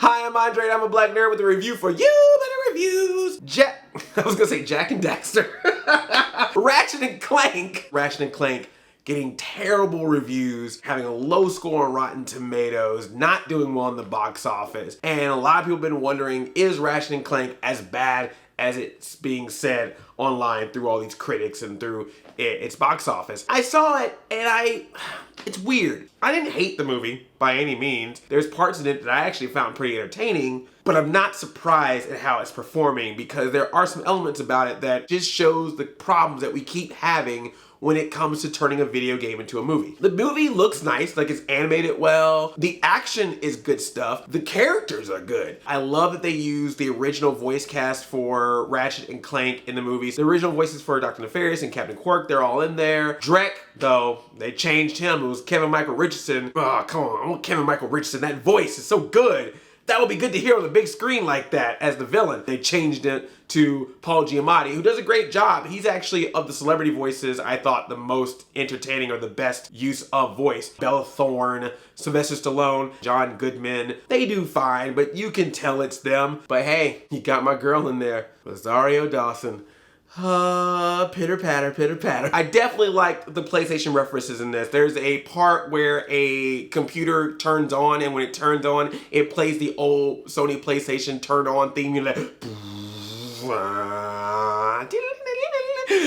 Hi, I'm Andre, and I'm a black nerd with a review for you, better reviews. I was gonna say Jack and Daxter. Ratchet and Clank. Ratchet and Clank getting terrible reviews, having a low score on Rotten Tomatoes, not doing well in the box office. And a lot of people have been wondering, is Ratchet and Clank as bad as it's being said online through all these critics and through its box office? I saw it and it's weird. I didn't hate the movie by any means. There's parts in it that I actually found pretty entertaining, but I'm not surprised at how it's performing because there are some elements about it that just shows the problems that we keep having when it comes to turning a video game into a movie. The movie looks nice, like it's animated well. The action is good stuff. The characters are good. I love that they use the original voice cast for Ratchet and Clank in the movies. The original voices for Dr. Nefarious and Captain Quirk, they're all in there. Drek, though, they changed him. It was Kevin Michael Richardson. Oh, come on, I want Kevin Michael Richardson. That voice is so good. That would be good to hear on the big screen like that as the villain. They changed it to Paul Giamatti, who does a great job. He's actually, of the celebrity voices, I thought the most entertaining or the best use of voice. Bella Thorne, Sylvester Stallone, John Goodman, they do fine, but you can tell it's them. But hey, you got my girl in there, Rosario Dawson. Pitter patter, pitter patter. I definitely like the PlayStation references in this. There's a part where a computer turns on, and when it turns on, it plays the old Sony PlayStation turn on theme. You're like,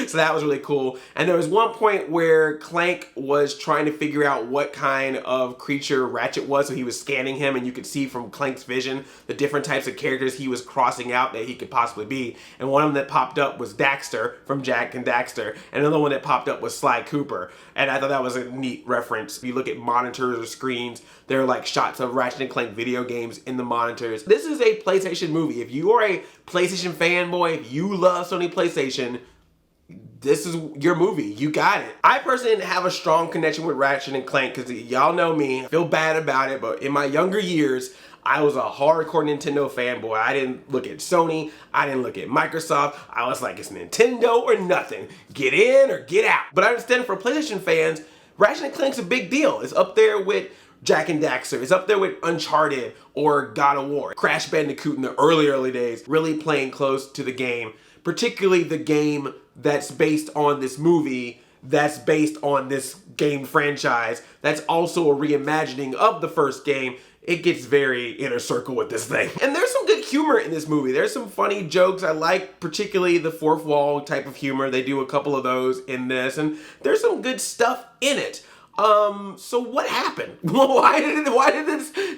so that was really cool. And there was one point where Clank was trying to figure out what kind of creature Ratchet was, so he was scanning him, and you could see from Clank's vision the different types of characters he was crossing out that he could possibly be. And one of them that popped up was Daxter from Jack and Daxter, and another one that popped up was Sly Cooper. And I thought that was a neat reference. If you look at monitors or screens, there are like shots of Ratchet and Clank video games in the monitors. This is a PlayStation movie. If you are a PlayStation fanboy, if you love Sony PlayStation, this is your movie. You got it. I personally didn't have a strong connection with Ratchet and Clank because y'all know me. I feel bad about it, but in my younger years, I was a hardcore Nintendo fanboy. I didn't look at Sony. I didn't look at Microsoft. I was like, it's Nintendo or nothing. Get in or get out. But I understand for PlayStation fans, Ratchet and Clank's a big deal. It's up there with Jack and Daxter. It's up there with Uncharted or God of War. Crash Bandicoot in the early days, really playing close to the game, particularly the game that's based on this movie, that's based on this game franchise, that's also a reimagining of the first game. It gets very inner circle with this thing. And there's some good humor in this movie. There's some funny jokes. I like particularly the fourth wall type of humor. They do a couple of those in this, and there's some good stuff in it. So what happened? Why did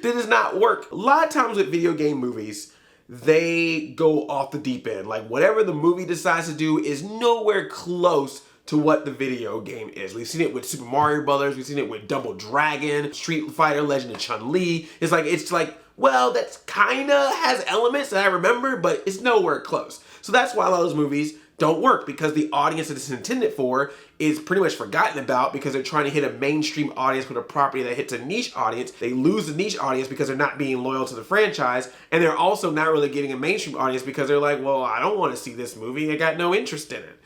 this not work? A lot of times with video game movies, they go off the deep end. Like whatever the movie decides to do is nowhere close to what the video game is. We've seen it with Super Mario Brothers. We've seen it with Double Dragon, Street Fighter, Legend of Chun-Li. It's like, well, that's kinda has elements that I remember, but it's nowhere close. So that's why a lot of those movies don't work, because the audience that it's intended for is pretty much forgotten about because they're trying to hit a mainstream audience with a property that hits a niche audience. They lose the niche audience because they're not being loyal to the franchise, and they're also not really getting a mainstream audience because they're like, well, I don't want to see this movie. I got no interest in it.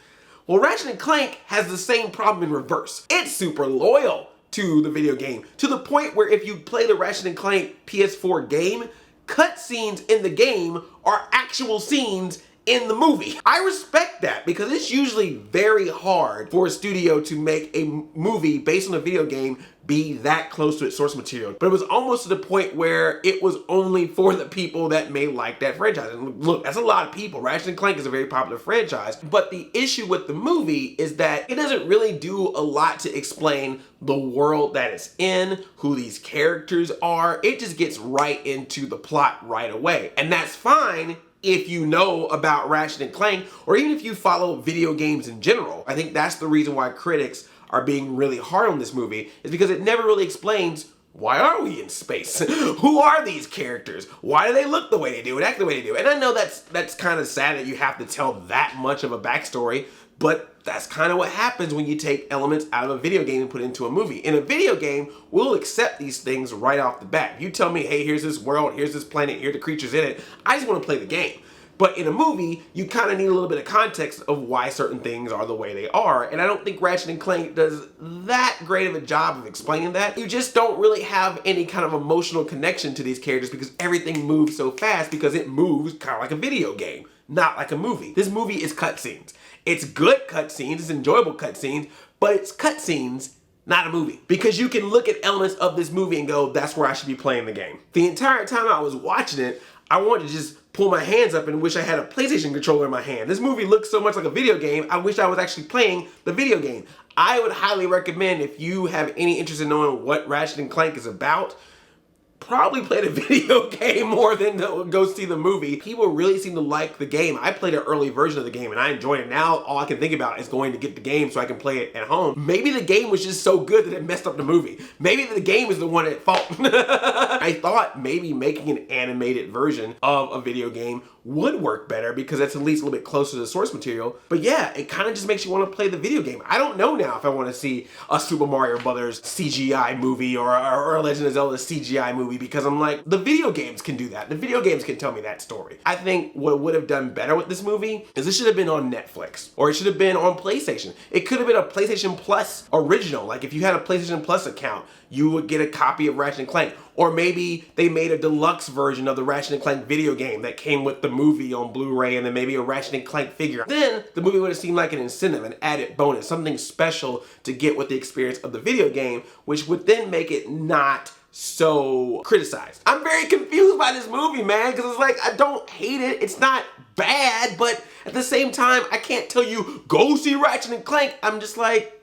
Well, Ratchet and Clank has the same problem in reverse. It's super loyal to the video game, to the point where if you play the Ratchet and Clank PS4 game, cutscenes in the game are actual scenes in the movie. I respect that because it's usually very hard for a studio to make a movie based on a video game be that close to its source material. But it was almost to the point where it was only for the people that may like that franchise. And look, that's a lot of people. Ratchet and Clank is a very popular franchise. But the issue with the movie is that it doesn't really do a lot to explain the world that it's in, who these characters are. It just gets right into the plot right away. And that's fine if you know about Ratchet and Clank, or even if you follow video games in general. I think that's the reason why critics are being really hard on this movie, is because it never really explains, why are we in space? Who are these characters? Why do they look the way they do and act the way they do? And I know that's kind of sad that you have to tell that much of a backstory, but that's kind of what happens when you take elements out of a video game and put it into a movie. In a video game, we'll accept these things right off the bat. If you tell me, hey, here's this world, here's this planet, here are the creatures in it, I just want to play the game. But in a movie, you kind of need a little bit of context of why certain things are the way they are. And I don't think Ratchet & Clank does that great of a job of explaining that. You just don't really have any kind of emotional connection to these characters because everything moves so fast because it moves kind of like a video game, not like a movie. This movie is cutscenes. It's good cutscenes, it's enjoyable cutscenes, but it's cutscenes, not a movie. Because you can look at elements of this movie and go, that's where I should be playing the game. The entire time I was watching it, I wanted to just pull my hands up and wish I had a PlayStation controller in my hand. This movie looks so much like a video game, I wish I was actually playing the video game. I would highly recommend, if you have any interest in knowing what Ratchet & Clank is about, probably play the video game more than go see the movie. People really seem to like the game. I played an early version of the game and I enjoyed it. Now all I can think about is going to get the game so I can play it at home. Maybe the game was just so good that it messed up the movie. Maybe the game is the one at fault. I thought maybe making an animated version of a video game would work better because that's at least a little bit closer to the source material. But yeah, it kind of just makes you want to play the video game. I don't know now if I want to see a Super Mario Brothers CGI movie or a Legend of Zelda CGI movie because I'm like, the video games can do that. The video games can tell me that story. I think what would have done better with this movie is this should have been on Netflix or it should have been on PlayStation. It could have been a PlayStation Plus original. Like if you had a PlayStation Plus account, you would get a copy of Ratchet & Clank. Or maybe they made a deluxe version of the Ratchet & Clank video game that came with the movie on Blu-ray and then maybe a Ratchet & Clank figure. Then the movie would have seemed like an incentive, an added bonus, something special to get with the experience of the video game, which would then make it not so criticized. I'm very confused by this movie, man, because it's like, I don't hate it. It's not bad, but at the same time, I can't tell you, go see Ratchet & Clank. I'm just like,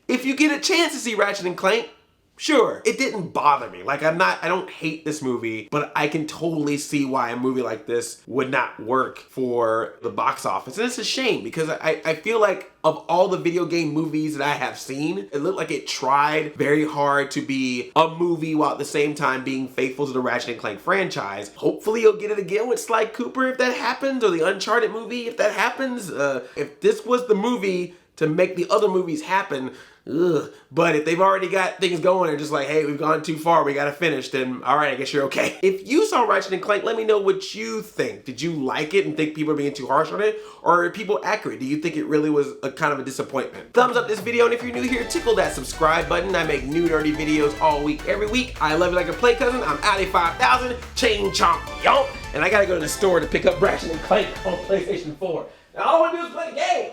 if you get a chance to see Ratchet & Clank, sure, it didn't bother me. Like I don't hate this movie, but I can totally see why a movie like this would not work for the box office. And it's a shame because I feel like of all the video game movies that I have seen, it looked like it tried very hard to be a movie while at the same time being faithful to the Ratchet & Clank franchise. Hopefully you'll get it again with Sly Cooper if that happens, or the Uncharted movie if that happens. If this was the movie to make the other movies happen, ugh. But if they've already got things going and just like, hey, we've gone too far, we gotta finish, then all right, I guess you're okay. If you saw Ratchet & Clank, let me know what you think. Did you like it and think people are being too harsh on it? Or are people accurate? Do you think it really was a kind of a disappointment? Thumbs up this video, and if you're new here, tickle that subscribe button. I make new nerdy videos all week, every week. I love you like a play cousin. I'm Ali 5000, chain chomp yomp, and I gotta go to the store to pick up Ratchet & Clank on PlayStation 4. Now all I wanna do is play the game.